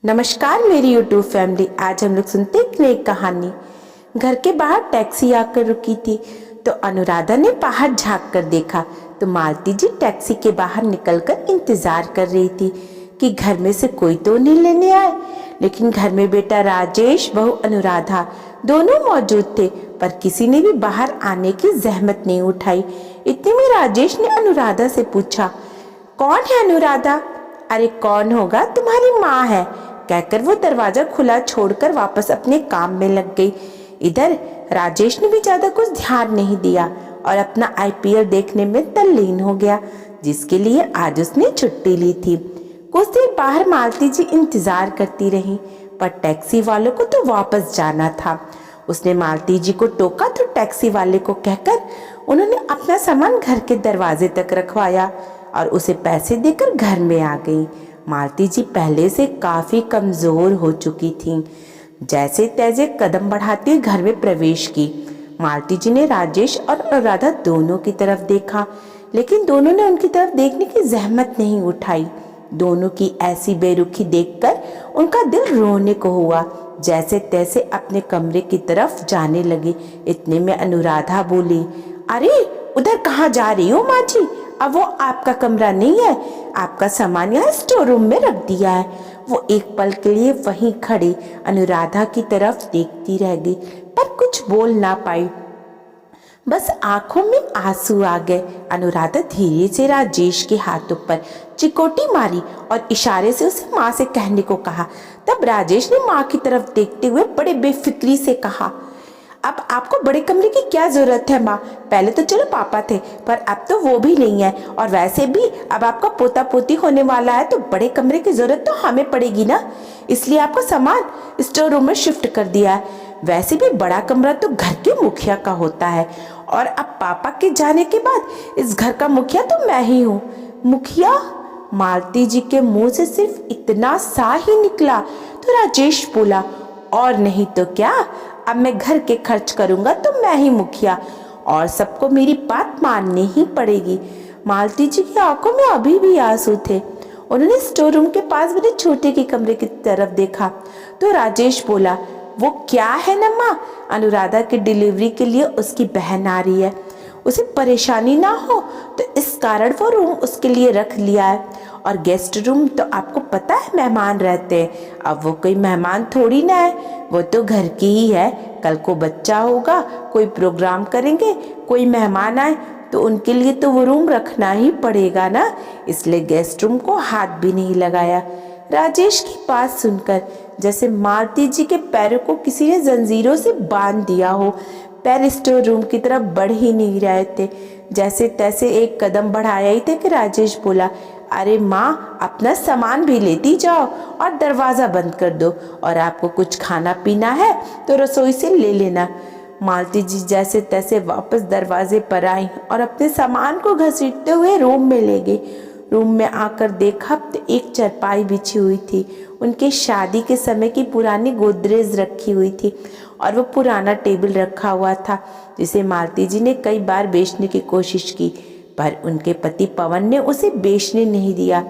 नमस्कार मेरी YouTube family. आज हम लोग सुनते एक नई कहानी। घर के बाहर टैक्सी आकर रुकी थी तो अनुराधा ने बाहर झांक कर देखा तो मालती जी टैक्सी के बाहर निकलकर इंतजार कर रही थी कि घर में से कोई तो नहीं लेने आए। लेकिन घर में बेटा राजेश, बहू अनुराधा दोनों मौजूद थे, पर किसी ने भी बाहर आने की जहमत नहीं उठाई। इतने में राजेश ने अनुराधा से पूछा, कौन है अनुराधा? अरे कौन होगा, तुम्हारी माँ है, कहकर वो दरवाजा खुला छोड़कर वापस अपने काम में लग गई। इधर राजेश ने भी ज्यादा कुछ ध्यान नहीं दिया और अपना आईपीएल देखने में तल्लीन हो गया, जिसके लिए आज उसने छुट्टी ली थी। कुछ देर बाहर मालती जी इंतजार करती रही, पर टैक्सी वालों को तो वापस जाना था। उसने मालती जी को टोका तो टैक्सी वाले को कहकर उन्होंने अपना सामान घर के दरवाजे तक रखवाया और उसे पैसे देकर घर में आ गई। मालती जी पहले से काफी कमजोर हो चुकी थीं। जैसे तैसे कदम बढ़ाती हुई घर में प्रवेश की। मालती जी ने राजेश और अनुराधा दोनों की तरफ देखा, लेकिन दोनों ने उनकी तरफ देखने की जहमत नहीं उठाई। दोनों की ऐसी बेरुखी देखकर उनका दिल रोने को हुआ। जैसे तैसे अपने कमरे की तरफ जाने लगी। इतने में अनुराधा बोली, अरे उधर कहाँ जा रही हो माँ जी? अब वो आपका कमरा नहीं है, आपका सामान यहाँ स्टोर रूम में रख दिया है। वो एक पल के लिए वहीं खड़ी अनुराधा की तरफ देखती रह गई, पर कुछ बोल ना पाई। बस आंखों में आंसू आ गए। अनुराधा धीरे से राजेश के हाथों पर चिकोटी मारी और इशारे से उसे माँ से कहने को कहा। तब राजेश ने माँ की तरफ देखते हुए बड़े बेफिक्री से कहा, अब आपको बड़े कमरे की क्या जरूरत है माँ? पहले तो चलो पापा थे, पर अब तो वो भी नहीं है, और वैसे भी अब आपका पोता पोती होने वाला है तो बड़े कमरे की जरूरत तो हमें पड़ेगी ना, इसलिए आपका सामान स्टोर रूम में शिफ्ट कर दिया है। वैसे भी बड़ा कमरा तो घर के मुखिया का होता है, और अब पापा के जाने के बाद इस घर का मुखिया तो मैं ही हूँ। मुखिया? मालती जी के मुंह से सिर्फ इतना सा ही निकला तो राजेश बोला, और नहीं तो क्या, अब मैं घर के खर्च करूंगा तो मैं ही मुखिया, और सबको मेरी बात माननी ही पड़ेगी। मालती जी की आंखों में अभी भी आंसू थे। उन्होंने स्टोर रूम के पास बने छोटे के कमरे की तरफ देखा तो राजेश बोला, वो क्या है ना माँ, अनुराधा की डिलीवरी के लिए उसकी बहन आ रही है, उसे परेशानी ना हो तो इस कारण वो रूम उसके लिए रख लिया है। और गेस्ट रूम तो आपको पता है मेहमान रहते हैं, अब वो कोई मेहमान थोड़ी ना है, वो तो घर की ही है। कल को बच्चा होगा, कोई प्रोग्राम करेंगे, कोई मेहमान आए तो उनके लिए तो वो रूम रखना ही पड़ेगा ना, इसलिए गेस्ट रूम को हाथ भी नहीं लगाया। राजेश की बात सुनकर जैसे मालती जी के पैरों को किसी ने जंजीरों से बांध दिया हो। पैर स्टोर रूम की तरफ बढ़ ही नहीं रहे थे। जैसे तैसे एक कदम बढ़ाया ही थे कि राजेश बोला, अरे माँ, अपना सामान भी लेती जाओ और दरवाजा बंद कर दो, और आपको कुछ खाना पीना है तो रसोई से ले लेना। मालती जी जैसे तैसे वापस दरवाजे पर आई और अपने सामान को घसीटते हुए रूम में ले गई। रूम में आकर देखा तो एक चारपाई बिछी हुई थी। उनके शादी के समय की पुरानी गोदरेज रखी हुई थी, और वो पुराना टेबल रखा हुआ था जिसे मालती जी ने कई बार बेचने की कोशिश की, पर उनके पति पवन ने उसे बेचने नहीं दिया।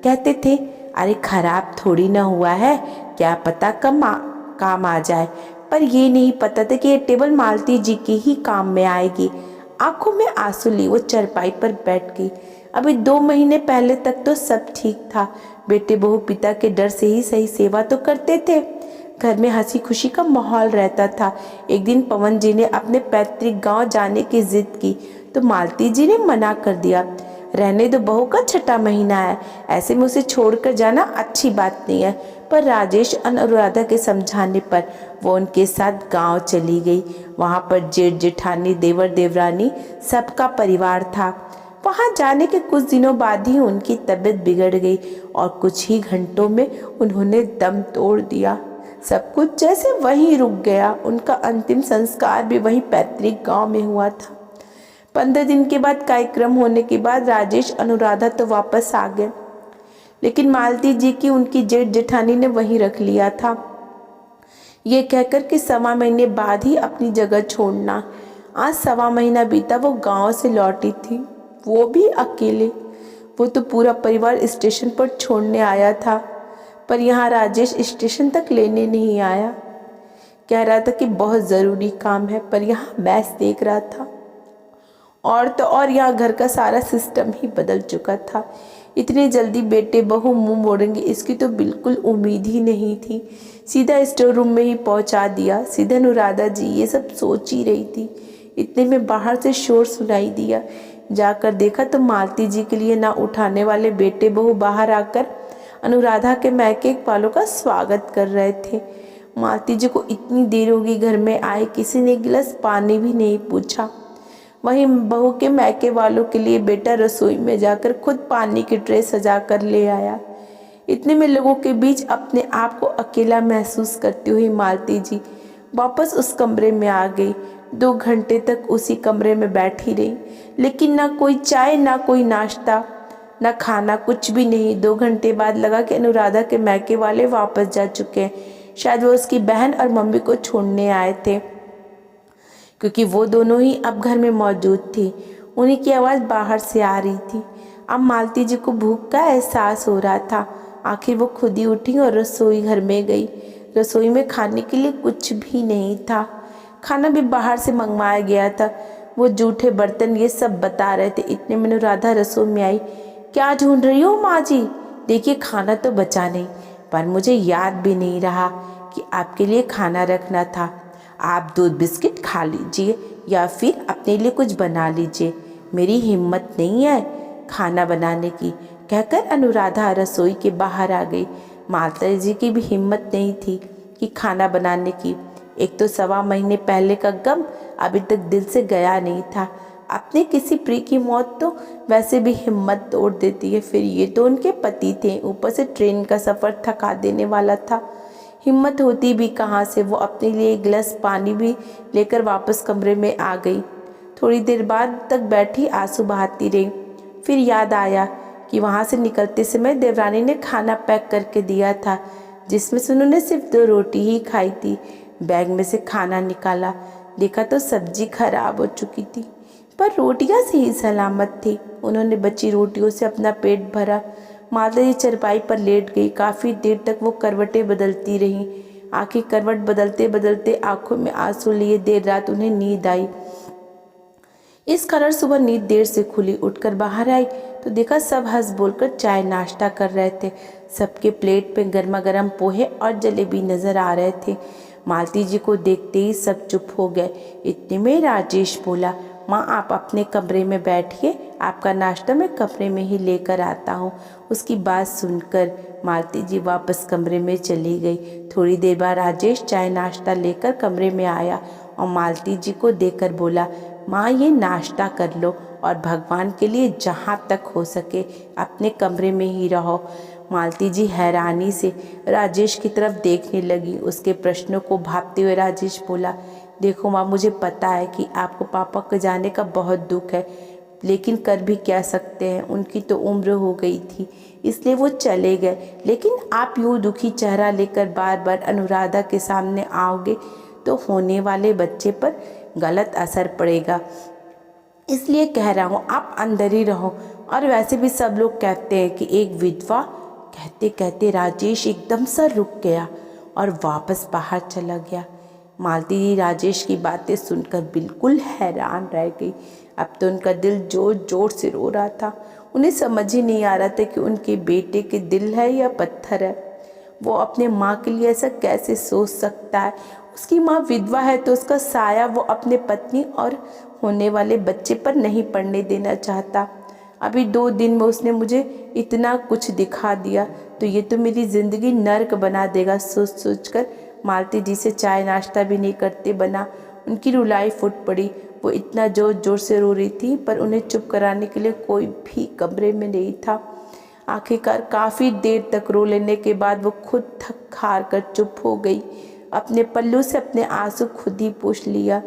कहते थे, अरे खराब थोड़ी ना हुआ है, क्या पता काम आ जाए। पर ये नहीं पता था कि ये टेबल मालती जी की ही काम में आएगी। आंखों में आंसू ली वो चारपाई पर बैठ गई। अभी 2 महीने पहले तक तो सब ठीक था। बेटे बहू पिता के डर से ही सही सेवा तो करते थे। घर में हंसी खुशी का माहौल रहता था। एक दिन पवन जी ने अपने पैतृक गांव जाने की जिद की तो मालती जी ने मना कर दिया। रहने दो, बहू का 6ठा महीना है, ऐसे में उसे छोड़कर जाना अच्छी बात नहीं है। पर राजेश अनुराधा के समझाने पर वो उनके साथ गांव चली गई। वहां पर जेठ जेठानी, देवर देवरानी, सबका परिवार था। वहां जाने के कुछ दिनों बाद ही उनकी तबीयत बिगड़ गई और कुछ ही घंटों में उन्होंने दम तोड़ दिया। सब कुछ जैसे वहीं रुक गया। उनका अंतिम संस्कार भी वहीं पैतृक गांव में हुआ था। 15 दिन के बाद कार्यक्रम होने के बाद राजेश अनुराधा तो वापस आ गए, लेकिन मालती जी की उनकी जेठ जेठानी ने वहीं रख लिया था, ये कहकर कि 1.25 महीने बाद ही अपनी जगह छोड़ना। आज 1.25 महीना बीता, वो गांव से लौटी थी, वो भी अकेले। वो तो पूरा परिवार स्टेशन पर छोड़ने आया था, पर यहाँ राजेश स्टेशन तक लेने नहीं आया। कह रहा था कि बहुत ज़रूरी काम है, पर यहाँ मैच देख रहा था। और तो और यहाँ घर का सारा सिस्टम ही बदल चुका था। इतनी जल्दी बेटे बहू मुंह मोड़ेंगे इसकी तो बिल्कुल उम्मीद ही नहीं थी। सीधा स्टोर रूम में ही पहुंचा दिया। सीधा अनुराधा जी ये सब सोच ही रही थी, इतने में बाहर से शोर सुनाई दिया। जाकर देखा तो मालती जी के लिए ना उठाने वाले बेटे बहू बाहर आकर अनुराधा के मैके वालों का स्वागत कर रहे थे। मालती जी को इतनी देर होगी घर में आए, किसी ने एक गिलास पानी भी नहीं पूछा। वहीं बहू के मैके वालों के लिए बेटा रसोई में जाकर खुद पानी की ट्रे सजा कर ले आया। इतने में लोगों के बीच अपने आप को अकेला महसूस करती हुई मालती जी वापस उस कमरे में आ गई। 2 घंटे तक उसी कमरे में बैठी रही, लेकिन ना कोई चाय, ना कोई नाश्ता, ना खाना, कुछ भी नहीं। 2 घंटे बाद लगा कि अनुराधा के मैके वाले वापस जा चुके हैं। शायद वो उसकी बहन और मम्मी को छोड़ने आए थे, क्योंकि वो दोनों ही अब घर में मौजूद थी। उन्हीं की आवाज़ बाहर से आ रही थी। अब मालती जी को भूख का एहसास हो रहा था। आखिर वो खुद ही उठी और रसोई घर में गई। रसोई में खाने के लिए कुछ भी नहीं था, खाना भी बाहर से मंगवाया गया था। वो जूठे बर्तन ये सब बता रहे थे। इतने में राधा रसोई में आई। क्या ढूंढ रही हो माँ जी? देखिए खाना तो बचा नहीं, पर मुझे याद भी नहीं रहा कि आपके लिए खाना रखना था। आप दूध बिस्किट खा लीजिए या फिर अपने लिए कुछ बना लीजिए, मेरी हिम्मत नहीं है खाना बनाने की, कहकर अनुराधा रसोई के बाहर आ गई। माता जी की भी हिम्मत नहीं थी कि खाना बनाने की। एक तो 1.25 महीने पहले का गम अभी तक दिल से गया नहीं था। अपने किसी प्रिय की मौत तो वैसे भी हिम्मत तोड़ देती है, फिर ये तो उनके पति थे, ऊपर से ट्रेन का सफ़र थका देने वाला था। हिम्मत होती भी कहाँ से। वो अपने लिए एक गिलास पानी भी लेकर वापस कमरे में आ गई। थोड़ी देर बाद तक बैठी आंसू बहाती रही। फिर याद आया कि वहाँ से निकलते समय देवरानी ने खाना पैक करके दिया था, जिसमें से उन्होंने सिर्फ 2 रोटी ही खाई थी। बैग में से खाना निकाला, देखा तो सब्जी खराब हो चुकी थी, पर रोटियां सही सलामत थी। उन्होंने बची रोटियों से अपना पेट भरा। माता जी चरपाई पर लेट गई। काफ़ी देर तक वो करवटें बदलती रहीं। आखिर करवट बदलते बदलते आंखों में आंसू लिए देर रात उन्हें नींद आई। इस कारण सुबह नींद देर से खुली। उठकर बाहर आई तो देखा सब हंस बोलकर चाय नाश्ता कर रहे थे। सबके प्लेट पे गर्मा गर्म पोहे और जलेबी नजर आ रहे थे। मालती जी को देखते ही सब चुप हो गए। इतने में राजेश बोला, माँ आप अपने कमरे में बैठिए, आपका नाश्ता मैं कमरे में ही लेकर आता हूँ। उसकी बात सुनकर मालती जी वापस कमरे में चली गई। थोड़ी देर बाद राजेश चाय नाश्ता लेकर कमरे में आया और मालती जी को देखकर बोला, माँ ये नाश्ता कर लो और भगवान के लिए जहाँ तक हो सके अपने कमरे में ही रहो। मालती जी हैरानी से राजेश की तरफ देखने लगी। उसके प्रश्नों को भांपते हुए राजेश बोला, देखो माँ मुझे पता है कि आपको पापा के जाने का बहुत दुख है, लेकिन कर भी क्या सकते हैं, उनकी तो उम्र हो गई थी इसलिए वो चले गए। लेकिन आप यूँ दुखी चेहरा लेकर बार बार अनुराधा के सामने आओगे तो होने वाले बच्चे पर गलत असर पड़ेगा, इसलिए कह रहा हूँ आप अंदर ही रहो। और वैसे भी सब लोग कहते हैं कि एक विधवा। कहते कहते राजेश एकदम सा रुक गया और वापस बाहर चला गया। मालती जी राजेश की बातें सुनकर बिल्कुल हैरान रह गई। अब तो उनका दिल जोर जोर से रो रहा था। उन्हें समझ ही नहीं आ रहा था कि उनके बेटे के दिल है या पत्थर है। वो अपने माँ के लिए ऐसा कैसे सोच सकता है। उसकी माँ विधवा है तो उसका साया वो अपने पत्नी और होने वाले बच्चे पर नहीं पड़ने देना चाहता। अभी 2 दिन में उसने मुझे इतना कुछ दिखा दिया तो ये तो मेरी ज़िंदगी नर्क बना देगा। सोच सोच कर मालती जी से चाय नाश्ता भी नहीं करते बना। उनकी रुलाई फूट पड़ी। वो इतना जोर जोर से रो रही थी, पर उन्हें चुप कराने के लिए कोई भी कमरे में नहीं था। आखिरकार काफ़ी देर तक रो लेने के बाद वो खुद थक हार कर चुप हो गई। अपने पल्लू से अपने आंसू खुद ही पोंछ लिया।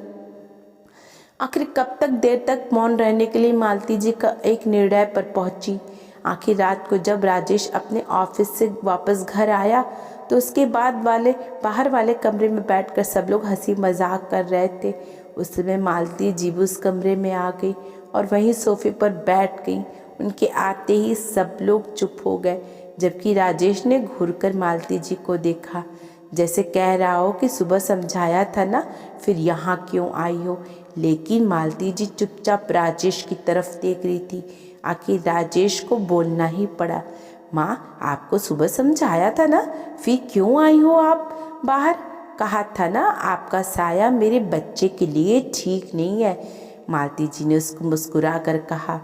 आखिर कब तक देर तक मौन रहने के लिए मालती जी का एक निर्णय पर पहुंची। आखिर रात को जब राजेश अपने ऑफिस से वापस घर आया तो उसके बाद बाहर वाले कमरे में बैठकर सब लोग हंसी मजाक कर रहे थे। उस समय मालती जी भी उस कमरे में आ गई और वहीं सोफे पर बैठ गई। उनके आते ही सब लोग चुप हो गए। जबकि राजेश ने घूरकर मालती जी को देखा, जैसे कह रहा हो कि सुबह समझाया था ना, फिर यहाँ क्यों आई हो। लेकिन मालती जी चुपचाप राजेश की तरफ देख रही थी। आखिर राजेश को बोलना ही पड़ा, माँ आपको सुबह समझाया था ना, फिर क्यों आई हो आप बाहर। कहा था ना आपका साया मेरे बच्चे के लिए ठीक नहीं है। मालती जी ने उसको मुस्कुरा कर कहा,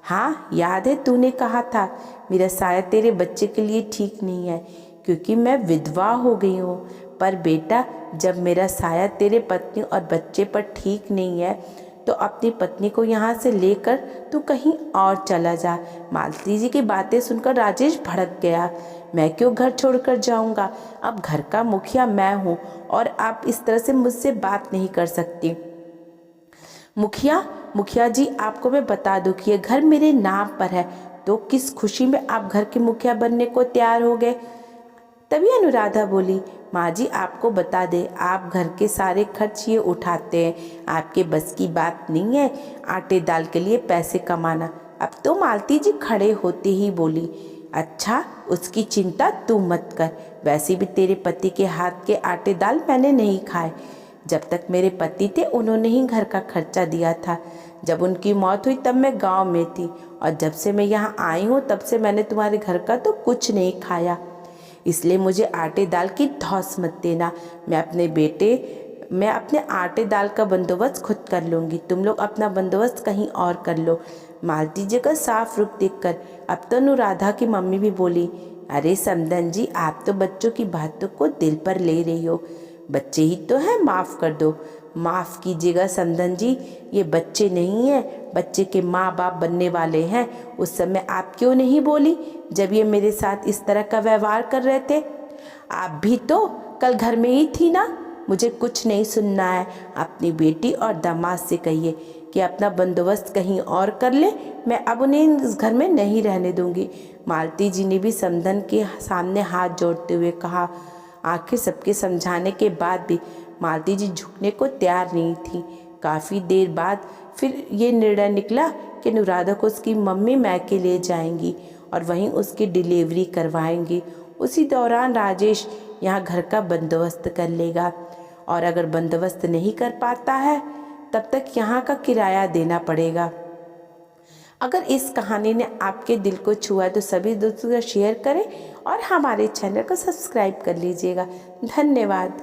हाँ याद है तूने कहा था मेरा साया तेरे बच्चे के लिए ठीक नहीं है, क्योंकि मैं विधवा हो गई हूँ। पर बेटा, जब मेरा साया तेरे पत्नी और बच्चे पर ठीक नहीं है तो अपनी पत्नी को यहाँ से लेकर तू कहीं और चला जा। मालती जी की बातें सुनकर राजेश भड़क गया। मैं क्यों घर छोड़कर जाऊँगा, अब घर का मुखिया मैं हूँ और आप इस तरह से मुझसे बात नहीं कर सकती। मुखिया जी, आपको मैं बता दूं कि ये घर मेरे नाम पर है, तो किस खुशी में आप घर के मुखिया बनने को तैयार हो गए। तभी अनुराधा बोली, माँ जी आपको बता दे, आप घर के सारे खर्च ये उठाते हैं, आपके बस की बात नहीं है आटे दाल के लिए पैसे कमाना। अब तो मालती जी खड़े होते ही बोली, अच्छा उसकी चिंता तू मत कर, वैसे भी तेरे पति के हाथ के आटे दाल मैंने नहीं खाए। जब तक मेरे पति थे उन्होंने ही घर का खर्चा दिया था। जब उनकी मौत हुई तब मैं गांव में थी, और जब से मैं यहाँ आई हूँ तब से मैंने तुम्हारे घर का तो कुछ नहीं खाया। इसलिए मुझे आटे दाल की धौस मत देना। मैं अपने आटे दाल का बंदोबस्त खुद कर लूँगी, तुम लोग अपना बंदोबस्त कहीं और कर लो। मालती जी का साफ रुख देखकर अब तो अनुराधा की मम्मी भी बोली, अरे समधन जी, आप तो बच्चों की बातों को दिल पर ले रही हो, बच्चे ही तो हैं, माफ़ कर दो। माफ़ कीजिएगा समधन जी, ये बच्चे नहीं हैं, बच्चे के माँ बाप बनने वाले हैं। उस समय आप क्यों नहीं बोली जब ये मेरे साथ इस तरह का व्यवहार कर रहे थे। आप भी तो कल घर में ही थी ना। मुझे कुछ नहीं सुनना है। अपनी बेटी और दामाद से कहिए कि अपना बंदोबस्त कहीं और कर ले, मैं अब उन्हें इस घर में नहीं रहने दूंगी। मालती जी ने भी समधन के सामने हाथ जोड़ते हुए कहा। आखिर सबके समझाने के बाद भी मालती जी झुकने को तैयार नहीं थी। काफ़ी देर बाद फिर ये निर्णय निकला कि अनुराधा को उसकी मम्मी मैके ले जाएंगी और वहीं उसकी डिलीवरी करवाएंगी। उसी दौरान राजेश यहाँ घर का बंदोबस्त कर लेगा, और अगर बंदोबस्त नहीं कर पाता है तब तक यहाँ का किराया देना पड़ेगा। अगर इस कहानी ने आपके दिल को छुआ तो सभी दोस्तों को शेयर करें और हमारे चैनल को सब्सक्राइब कर लीजिएगा। धन्यवाद।